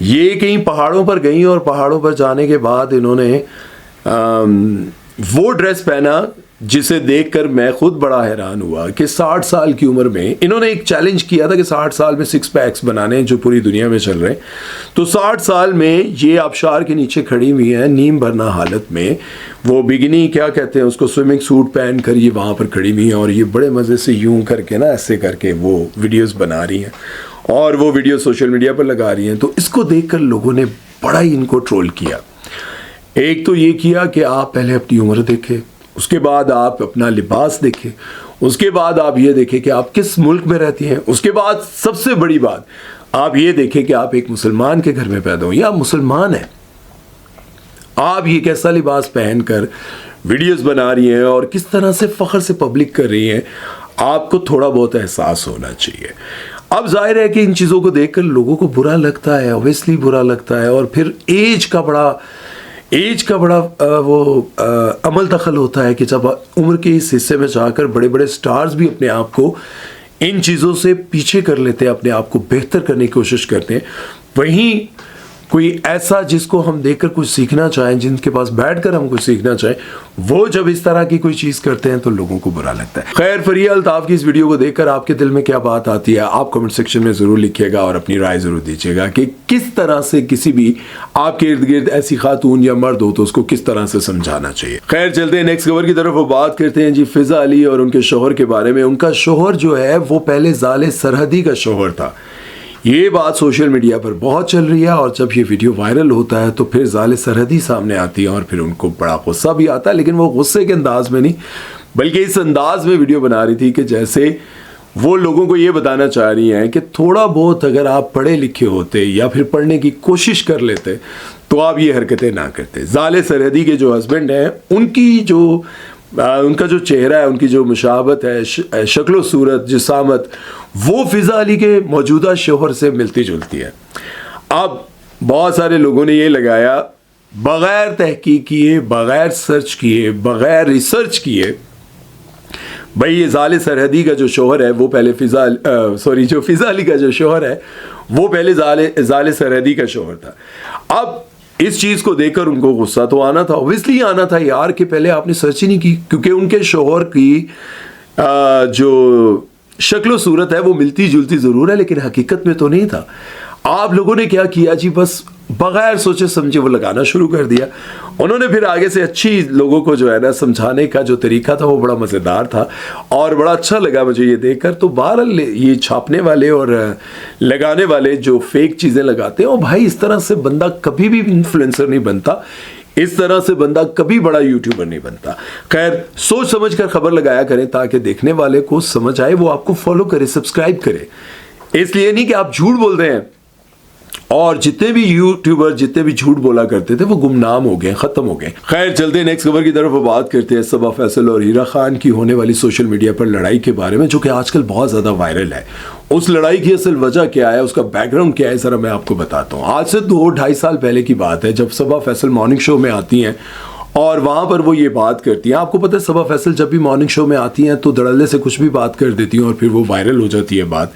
یہ کہیں پہاڑوں پر گئیں اور پہاڑوں پر جانے کے بعد انہوں نے وہ ڈریس پہنا جسے دیکھ کر میں خود بڑا حیران ہوا کہ 60 سال کی عمر میں انہوں نے ایک چیلنج کیا تھا کہ 60 سال میں 6 پیکس بنانے ہیں جو پوری دنیا میں چل رہے ہیں. تو 60 سال میں یہ آبشار کے نیچے کھڑی ہوئی ہیں نیم بھرنا حالت میں, وہ بگنی کیا کہتے ہیں اس کو, سوئمنگ سوٹ پہن کر یہ وہاں پر کھڑی ہوئی ہیں اور یہ بڑے مزے سے یوں کر کے نا ایسے کر کے وہ ویڈیوز بنا رہی ہیں اور وہ ویڈیو سوشل میڈیا پر لگا رہی ہیں. تو اس کو دیکھ کر لوگوں نے بڑا ہی ان کو ٹرول کیا. ایک تو یہ کیا کہ آپ پہلے اپنی عمر دیکھیں, اس کے بعد آپ اپنا لباس دیکھیں, اس کے بعد آپ یہ دیکھیں کہ آپ کس ملک میں رہتی ہیں, اس کے بعد سب سے بڑی بات آپ یہ دیکھیں کہ آپ ایک مسلمان کے گھر میں پیدا ہوں یا آپ مسلمان ہیں. آپ یہ کیسا لباس پہن کر ویڈیوز بنا رہی ہیں اور کس طرح سے فخر سے پبلک کر رہی ہیں, آپ کو تھوڑا بہت احساس ہونا چاہیے. اب ظاہر ہے کہ ان چیزوں کو دیکھ کر لوگوں کو برا لگتا ہے, اوبیسلی برا لگتا ہے, اور پھر ایج کا بڑا وہ عمل دخل ہوتا ہے کہ جب عمر کے اس حصے میں جا کر بڑے بڑے سٹارز بھی اپنے آپ کو ان چیزوں سے پیچھے کر لیتے ہیں, اپنے آپ کو بہتر کرنے کی کوشش کرتے ہیں. وہیں کوئی ایسا جس کو ہم دیکھ کر کچھ سیکھنا چاہیں, جن کے پاس بیٹھ کر ہم کچھ سیکھنا چاہیں, وہ جب اس طرح کی کوئی چیز کرتے ہیں تو لوگوں کو برا لگتا ہے. خیر, فریہ الطاف کی اس ویڈیو کو دیکھ کر آپ کے دل میں کیا بات آتی ہے آپ کمنٹ سیکشن میں ضرور لکھیے گا اور اپنی رائے ضرور دیجیے گا کہ کس طرح سے کسی بھی آپ کے ارد گرد ایسی خاتون یا مرد ہو تو اس کو کس طرح سے سمجھانا چاہیے. خیر, چلتے ہیں نیکسٹ خبر کی طرف. وہ بات کرتے ہیں جی فضا علی اور ان کے شوہر کے بارے میں. ان کا شوہر جو ہے وہ پہلے زال سرحدی کا شوہر تھا. یہ بات سوشل میڈیا پر بہت چل رہی ہے اور جب یہ ویڈیو وائرل ہوتا ہے تو پھر زال سرحدی سامنے آتی ہے اور پھر ان کو بڑا غصہ بھی آتا ہے, لیکن وہ غصے کے انداز میں نہیں بلکہ اس انداز میں ویڈیو بنا رہی تھی کہ جیسے وہ لوگوں کو یہ بتانا چاہ رہی ہیں کہ تھوڑا بہت اگر آپ پڑھے لکھے ہوتے یا پھر پڑھنے کی کوشش کر لیتے تو آپ یہ حرکتیں نہ کرتے. زال سرحدی کے جو ہسبینڈ ہیں ان کا جو چہرہ ہے, ان کی جو مشابہت ہے, شکل و صورت, جسامت, وہ فضا علی کے موجودہ شوہر سے ملتی جلتی ہے. اب بہت سارے لوگوں نے یہ لگایا بغیر تحقیق کیے, بغیر سرچ کیے, بغیر ریسرچ کیے, بھئی یہ زال سرحدی کا جو شوہر ہے وہ پہلے جو فضا علی کا جو شوہر ہے وہ پہلے زال سرحدی کا شوہر تھا. اب اس چیز کو دیکھ کر ان کو غصہ تو آنا تھا, اوبویسلی آنا تھا یار, کہ پہلے آپ نے سرچ ہی نہیں کی, کیونکہ ان کے شوہر کی جو شکل و صورت ہے وہ ملتی جلتی ضرور ہے لیکن حقیقت میں تو نہیں تھا. آپ لوگوں نے کیا کیا جی, بس بغیر سوچے سمجھے وہ لگانا شروع کر دیا. انہوں نے پھر آگے سے اچھی لوگوں کو جو ہے نا سمجھانے کا جو طریقہ تھا وہ بڑا مزیدار تھا اور بڑا اچھا لگا مجھے یہ دیکھ کر. تو بہرحال یہ چھاپنے والے اور لگانے والے جو فیک چیزیں لگاتے ہیں, بھائی اس طرح سے بندہ کبھی بھی انفلوئنسر نہیں بنتا, اس طرح سے بندہ کبھی بڑا یوٹیوبر نہیں بنتا. خیر, سوچ سمجھ کر خبر لگایا کریں تاکہ دیکھنے والے کو سمجھ آئے, وہ آپ کو فالو کرے, سبسکرائب کرے. اس لیے نہیں کہ آپ جھوٹ بول رہے ہیں. اور جتنے بھی یوٹیوبر جتنے بھی جھوٹ بولا کرتے تھے وہ گمنام ہو گئے, ختم ہو گئے. خیر, چلتے ہیں نیکسٹ خبر کی طرف. وہ بات کرتے ہیں صبا فیصل اور ہیرا خان کی ہونے والی سوشل میڈیا پر لڑائی کے بارے میں, جو کہ آج کل بہت زیادہ وائرل ہے. اس لڑائی کی اصل وجہ کیا ہے, اس کا بیک گراؤنڈ کیا ہے, ذرا میں آپ کو بتاتا ہوں. آج سے 2-2.5 سال پہلے کی بات ہے جب صبا فیصل مارننگ شو میں آتی ہیں اور وہاں پر وہ یہ بات کرتی ہیں. آپ کو پتہ ہے صبا فیصل جب بھی مارننگ شو میں آتی ہیں تو دھڑلے سے کچھ بھی بات کر دیتی ہیں اور پھر وہ وائرل ہو جاتی ہے بات.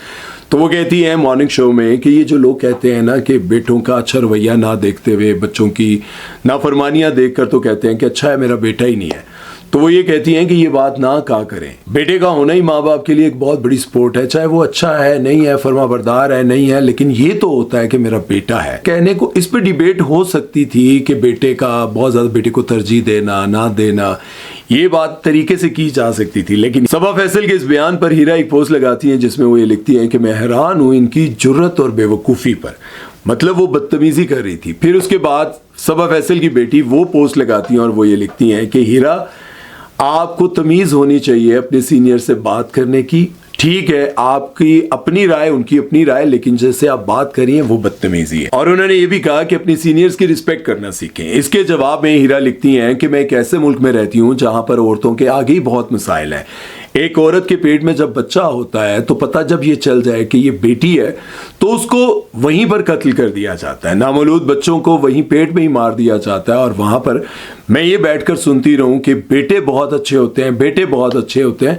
تو وہ کہتی ہیں مارننگ شو میں کہ یہ جو لوگ کہتے ہیں نا کہ بیٹوں کا اچھا رویہ نہ دیکھتے ہوئے بچوں کی نافرمانیاں دیکھ کر تو کہتے ہیں کہ اچھا ہے میرا بیٹا ہی نہیں ہے. تو وہ یہ کہتی ہیں کہ یہ بات نہ کہا کریں. بیٹے کا ہونا ہی ماں باپ کے لیے ایک بہت بڑی سپورٹ ہے, چاہے وہ اچھا ہے نہیں ہے, فرما بردار ہے نہیں ہے, لیکن یہ تو ہوتا ہے کہ میرا بیٹا ہے. کہنے کو اس پہ ڈیبیٹ ہو سکتی تھی کہ بیٹے کا بہت زیادہ بیٹے کو ترجیح دینا نہ دینا, یہ بات طریقے سے کی جا سکتی تھی. لیکن صبا فیصل کے اس بیان پر ہیرا ایک پوسٹ لگاتی ہیں جس میں وہ یہ لکھتی ہیں کہ میں حیران ہوں ان کی جرت اور بے وقوفی پر. مطلب وہ بدتمیزی کر رہی تھی. پھر اس کے بعد صبا فیصل کی بیٹی وہ پوسٹ لگاتی ہیں اور وہ یہ لکھتی ہیں کہ ہیرا آپ کو تمیز ہونی چاہیے اپنے سینئر سے بات کرنے کی. ٹھیک ہے آپ کی اپنی رائے, ان کی اپنی رائے, لیکن جیسے آپ بات کری ہیں وہ بدتمیزی ہے. اور انہوں نے یہ بھی کہا کہ اپنی سینئرز کی رسپیکٹ کرنا سیکھیں. اس کے جواب میں ہیرا لکھتی ہیں کہ میں ایک ایسے ملک میں رہتی ہوں جہاں پر عورتوں کے آگے ہی بہت مسائل ہیں. ایک عورت کے پیٹ میں جب بچہ ہوتا ہے تو پتہ جب یہ چل جائے کہ یہ بیٹی ہے تو اس کو وہیں پر قتل کر دیا جاتا ہے. نامولود بچوں کو وہیں پیٹ میں ہی مار دیا جاتا ہے. اور وہاں پر میں یہ بیٹھ کر سنتی رہوں کہ بیٹے بہت اچھے ہوتے ہیں, بیٹے بہت اچھے ہوتے ہیں.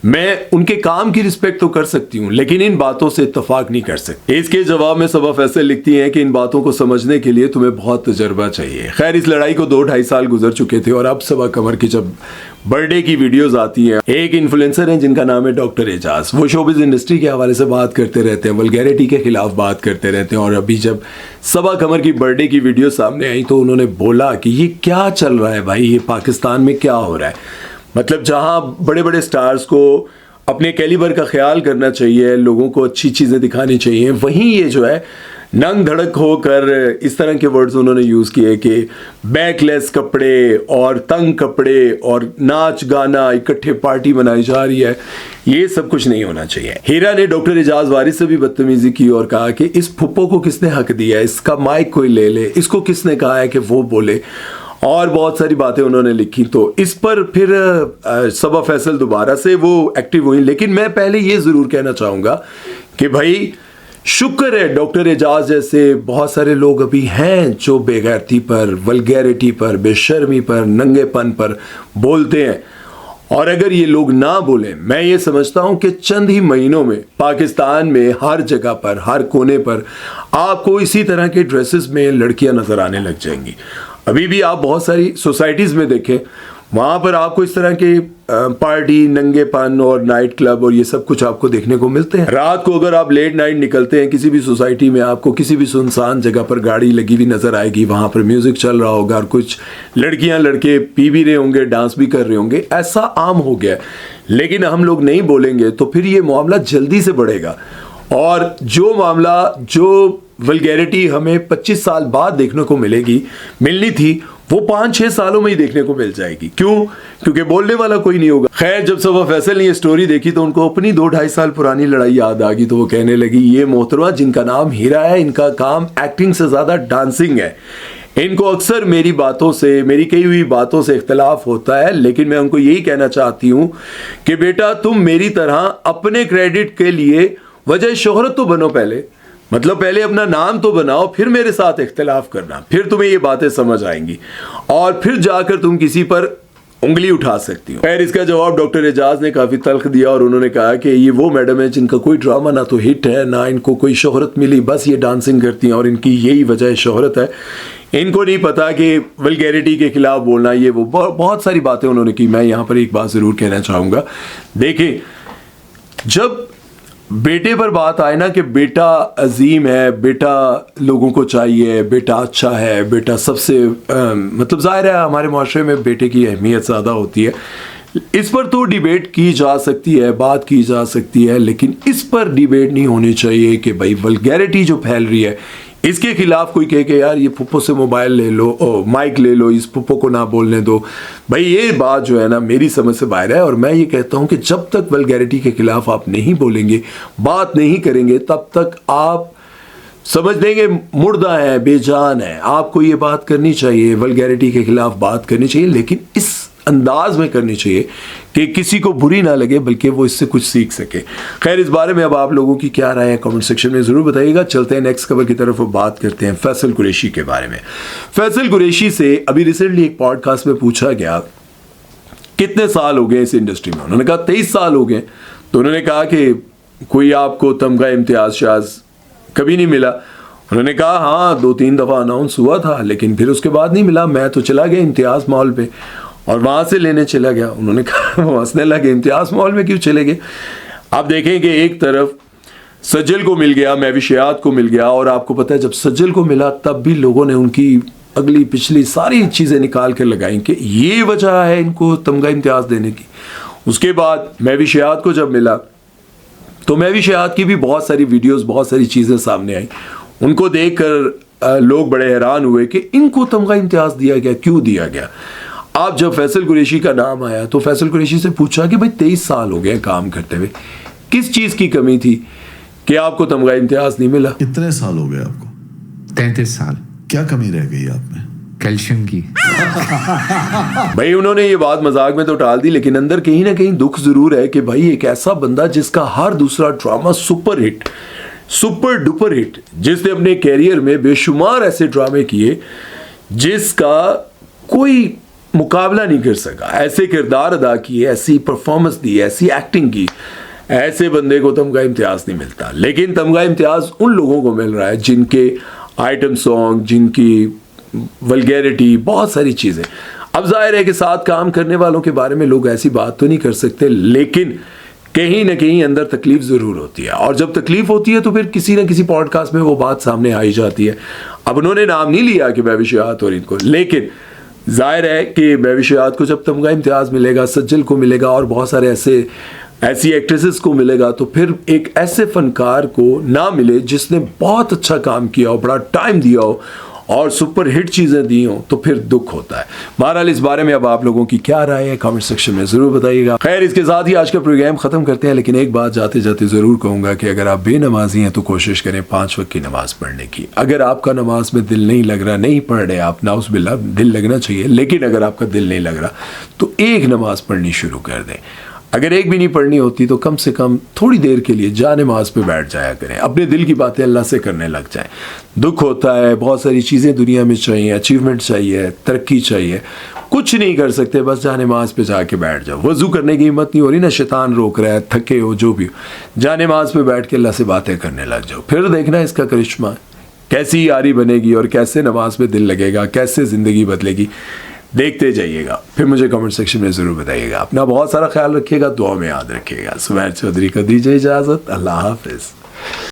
میں ان کے کام کی رسپیکٹ تو کر سکتی ہوں لیکن ان باتوں سے اتفاق نہیں کر سکتی. اس کے جواب میں صبا فیصل لکھتی ہیں کہ ان باتوں کو سمجھنے کے لیے تمہیں بہت تجربہ چاہیے. خیر اس لڑائی کو 2-2.5 سال گزر چکے تھے اور اب صبا قمر کی جب برتھ ڈے کی ویڈیوز آتی ہیں, ایک انفلوئنسر ہیں جن کا نام ہے ڈاکٹر اعجاز, وہ شوبز انڈسٹری کے حوالے سے بات کرتے رہتے ہیں, ولگیرٹی کے خلاف بات کرتے رہتے ہیں, اور ابھی جب صبا قمر کی برتھ ڈے کی ویڈیو سامنے آئی تو انہوں نے بولا کہ یہ کیا چل رہا ہے بھائی, یہ پاکستان میں کیا ہو رہا ہے. مطلب جہاں بڑے بڑے سٹارز کو اپنے کیلیبر کا خیال کرنا چاہیے, لوگوں کو اچھی چیزیں دکھانی چاہیے, وہیں یہ جو ہے ننگ دھڑک ہو کر اس طرح کے ورڈز انہوں نے یوز کیے کہ بیک لیس کپڑے اور تنگ کپڑے اور ناچ گانا اکٹھے پارٹی منائی جا رہی ہے. یہ سب کچھ نہیں ہونا چاہیے. ہیرا نے ڈاکٹر اعجاز وارث سے بھی بدتمیزی کی اور کہا کہ اس پھپھو کو کس نے حق دیا ہے, اس کا مائک کوئی لے لے, اس کو کس نے کہا ہے کہ وہ بولے, اور بہت ساری باتیں انہوں نے لکھی. تو اس پر پھر صبا فیصل دوبارہ سے وہ ایکٹیو ہوئی. لیکن میں پہلے یہ ضرور کہنا چاہوں گا کہ بھائی شکر ہے ڈاکٹر اعجاز جیسے بہت سارے لوگ ابھی ہیں جو بے غیرتی پر, ولگیرٹی پر, بے شرمی پر, ننگے پن پر بولتے ہیں. اور اگر یہ لوگ نہ بولیں, میں یہ سمجھتا ہوں کہ چند ہی مہینوں میں پاکستان میں ہر جگہ پر, ہر کونے پر آپ کو اسی طرح کے ڈریسز میں لڑکیاں نظر آنے لگ جائیں گی. ابھی بھی آپ بہت ساری سوسائٹیز میں دیکھیں, وہاں پر آپ کو اس طرح کے پارٹی, ننگے پن اور نائٹ کلب اور یہ سب کچھ آپ کو دیکھنے کو ملتے ہیں. رات کو اگر آپ لیٹ نائٹ نکلتے ہیں کسی بھی سوسائٹی میں, آپ کو کسی بھی سنسان جگہ پر گاڑی لگی ہوئی نظر آئے گی, وہاں پر میوزک چل رہا ہوگا اور کچھ لڑکیاں لڑکے پی بھی رہے ہوں گے, ڈانس بھی کر رہے ہوں گے. ایسا عام ہو گیا ہے. لیکن ہم لوگ نہیں بولیں گے تو پھر یہ معاملہ جلدی سے بڑھے گا, اور جو معاملہ, جو ولگیرٹی ہمیں 25 سال بعد دیکھنے کو ملنی تھی, وہ 5-6 سالوں میں ہی دیکھنے کو مل جائے گی. کیوں؟ کیونکہ بولنے والا کوئی نہیں ہوگا. خیر جب صبا فیصل نے یہ سٹوری دیکھی تو ان کو اپنی 2-2.5 سال پرانی لڑائی یاد آ گئی. تو وہ کہنے لگی یہ محترمہ جن کا نام ہیرا ہے, ان کا کام ایکٹنگ سے زیادہ ڈانسنگ ہے. ان کو اکثر میری باتوں سے, میری کہی ہوئی باتوں سے اختلاف ہوتا ہے, لیکن میں ان کو یہی کہنا چاہتی ہوں کہ بیٹا تم میری طرح اپنے کریڈٹ کے لیے وجہ شہرت تو بنو پہلے. مطلب پہلے اپنا نام تو بناؤ, پھر میرے ساتھ اختلاف کرنا, پھر تمہیں یہ باتیں سمجھ آئیں گی, اور پھر جا کر تم کسی پر انگلی اٹھا سکتی ہو. خیر اس کا جواب ڈاکٹر اعجاز نے کافی تلخ دیا, اور انہوں نے کہا کہ یہ وہ میڈم ہے جن کا کوئی ڈرامہ نہ تو ہٹ ہے, نہ ان کو کوئی شہرت ملی, بس یہ ڈانسنگ کرتی ہیں اور ان کی یہی وجہ شہرت ہے. ان کو نہیں پتا کہ ولگیرٹی کے خلاف بولنا, یہ وہ بہت ساری باتیں انہوں نے کی. میں یہاں پر ایک بات ضرور کہنا چاہوں گا, دیکھیں جب بیٹے پر بات آئے نا کہ بیٹا عظیم ہے, بیٹا لوگوں کو چاہیے, بیٹا اچھا ہے, بیٹا سب سے مطلب ظاہر ہے ہمارے معاشرے میں بیٹے کی اہمیت زیادہ ہوتی ہے. اس پر تو ڈیبیٹ کی جا سکتی ہے, بات کی جا سکتی ہے, لیکن اس پر ڈیبیٹ نہیں ہونی چاہیے کہ بھائی ولگیرٹی جو پھیل رہی ہے اس کے خلاف کوئی کہے کہ یار یہ پھپھو سے موبائل لے لو, مائک لے لو, اس پھپھو کو نہ بولنے دو. بھائی یہ بات جو ہے نا میری سمجھ سے باہر ہے, اور میں یہ کہتا ہوں کہ جب تک ولگیرٹی کے خلاف آپ نہیں بولیں گے, بات نہیں کریں گے, تب تک آپ سمجھ لیں گے مردہ ہے, بے جان ہے. آپ کو یہ بات کرنی چاہیے, ولگیرٹی کے خلاف بات کرنی چاہیے, لیکن اس انداز میں کرنی چاہیے کہ کسی کو بری نہ لگے بلکہ وہ اس سے کچھ سیکھ سکے. خیر اس بارے میں اب آپ لوگوں کی کیا رائے ہے کمنٹ سیکشن میں ضرور بتائیے گا. چلتے ہیں نیکسٹ خبر کی طرف, بات کرتے ہیں فیصل قریشی کے بارے میں. فیصل قریشی سے ابھی ریسنٹلی ایک پوڈ کاسٹ میں پوچھا گیا کتنے سال ہو گئے اس انڈسٹری میں. انہوں نے کہا 23 سال ہو گئے. تو انہوں نے کہا کہ کوئی آپ کو تمغہ امتیاز شاز کبھی نہیں ملا. انہوں نے کہا ہاں 2-3 دفعہ اناؤنس ہوا تھا, لیکن پھر اس کے بعد نہیں ملا. میں تو چلا گیا امتیاز مال پہ اور وہاں سے لینے چلا گیا. انہوں نے کہا وہ ہنسنے لگے, امتیاز مال میں کیوں چلے گئے. آپ دیکھیں کہ ایک طرف سجل کو مل گیا, میوشیات کو مل گیا, اور آپ کو پتہ ہے جب سجل کو ملا تب بھی لوگوں نے ان کی اگلی پچھلی ساری چیزیں نکال کر لگائیں کہ یہ وجہ ہے ان کو تمغہ امتیاز دینے کی. اس کے بعد میوشیات کو جب ملا تو میوشیات کی بھی بہت ساری ویڈیوز, بہت ساری چیزیں سامنے آئیں. ان کو دیکھ کر لوگ بڑے حیران ہوئے کہ ان کو تمغہ امتیاز دیا گیا, کیوں دیا گیا. آپ جب فیصل قریشی کا نام آیا تو فیصل قریشی سے پوچھا کہ بھائی 23 سال ہو گئے کام کرتے ہوئے, کس چیز کی کمی تھی کہ آپ کو تمغہ امتیاز نہیں ملا. کتنے سال ہو گئے آپ کو؟ 33 سال. کیا کمی رہ گئی آپ میں؟ کیلشیم کی. بھائی انہوں نے یہ بات مذاق میں تو ٹال دی, لیکن اندر کہیں نہ کہیں دکھ ضرور ہے کہ بھائی ایک ایسا بندہ جس کا ہر دوسرا drama super hit, super duper hit, جس نے اپنے کیریئر میں بے شمار ایسے ڈرامے کیے جس کا کوئی مقابلہ نہیں کر سکا، ایسے کردار ادا کیے، ایسی پرفارمنس دی، ایسی ایکٹنگ کی، ایسے بندے کو تمغہ امتیاز نہیں ملتا. لیکن تمغہ امتیاز ان لوگوں کو مل رہا ہے جن کے آئٹم سانگ، جن کی ولگیرٹی، بہت ساری چیزیں. اب ظاہر ہے کہ ساتھ کام کرنے والوں کے بارے میں لوگ ایسی بات تو نہیں کر سکتے، لیکن کہیں نہ کہیں اندر تکلیف ضرور ہوتی ہے، اور جب تکلیف ہوتی ہے تو پھر کسی نہ کسی پوڈ کاسٹ میں وہ بات سامنے آئی جاتی ہے. اب انہوں نے نام نہیں لیا کہ بہوشیات اور ان کو، لیکن ظاہر ہے کہ بہوشیات کو جب تمغہ امتیاز ملے گا، سجل کو ملے گا، اور بہت سارے ایسی ایکٹریسز کو ملے گا، تو پھر ایک ایسے فنکار کو نہ ملے جس نے بہت اچھا کام کیا ہو، بڑا ٹائم دیا ہو اور سپر ہٹ چیزیں دی ہوں، تو پھر دکھ ہوتا ہے. بہرحال اس بارے میں اب آپ لوگوں کی کیا رائے ہے کامنٹ سیکشن میں ضرور بتائیے گا. خیر، اس کے ساتھ ہی آج کا پروگرام ختم کرتے ہیں، لیکن ایک بات جاتے جاتے ضرور کہوں گا کہ اگر آپ بے نمازی ہیں تو کوشش کریں 5 وقت کی نماز پڑھنے کی. اگر آپ کا نماز میں دل نہیں لگ رہا، نہیں پڑھ رہے آپ، نعوذ باللہ، دل لگنا چاہیے، لیکن اگر آپ کا دل نہیں لگ رہا تو ایک نماز پڑھنی شروع کر دیں. اگر ایک بھی نہیں پڑھنی ہوتی تو کم سے کم تھوڑی دیر کے لیے جا نماز پہ بیٹھ جایا کریں، اپنے دل کی باتیں اللہ سے کرنے لگ جائیں. دکھ ہوتا ہے، بہت ساری چیزیں دنیا میں چاہیے، اچیومنٹ چاہیے، ترقی چاہیے، کچھ نہیں کر سکتے، بس جا نماز پہ جا کے بیٹھ جاؤ. وضو کرنے کی ہمت نہیں ہو رہی نا، شیطان روک رہا ہے، تھکے ہو، جو بھی ہو، جا نماز پہ بیٹھ کے اللہ سے باتیں کرنے لگ جاؤ. پھر دیکھنا اس کا کرشمہ کیسی یاری بنے گی اور کیسے نماز پہ دل لگے گا، کیسے زندگی بدلے گی. دیکھتے جائیے گا. پھر مجھے کمنٹ سیکشن میں ضرور بتائیے گا. اپنا بہت سارا خیال رکھیے گا، دعا میں یاد رکھیے گا. سمیر چودھری کو دیجیے اجازت. اللہ حافظ.